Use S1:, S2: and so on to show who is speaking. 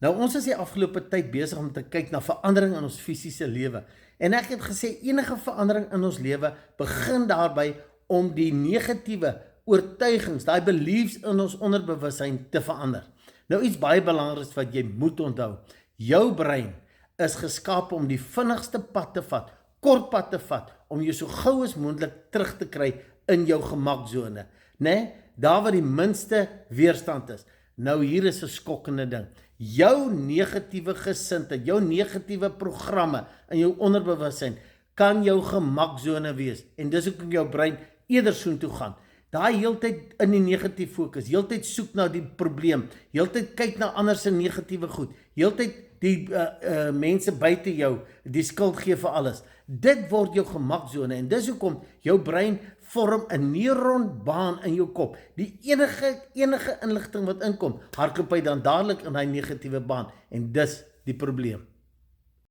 S1: Nou, ons is die afgelope tyd besig om te kyk na verandering in ons fisiese lewe. En ek het gesê, enige verandering in ons lewe begin daarby om die negatiewe oortuigings, daai beliefs in ons onderbewussyn te verander. Nou iets baie belangriks wat jy moet onthou. Jou brein is geskaap om die vinnigste pad te vat, kort pad te vat, om jou so gou as moontlik terug te kry in jou gemaksone. Daar waar die minste weerstand is. Nou hier is 'n skokkende ding. Jou negatiewe gesindheid, jou negatiewe programme in jou onderbewussyn kan jou gemaksone wees. En dis hoekom jou brein eerder soontoe gaan. Daai heeltyd in die negatief fokus, heeltyd soek na die probleem, heeltyd kyk na ander se negatiewe goed, heeltyd die mense buite jou die skuld gee vir alles. Dit word jou gemaksone en dis hoekom jou brein vorm 'n neuronbaan in jou kop. Die enige inligting wat inkom, hardloop hy dan dadelik in daai negatiewe baan en dis die probleem.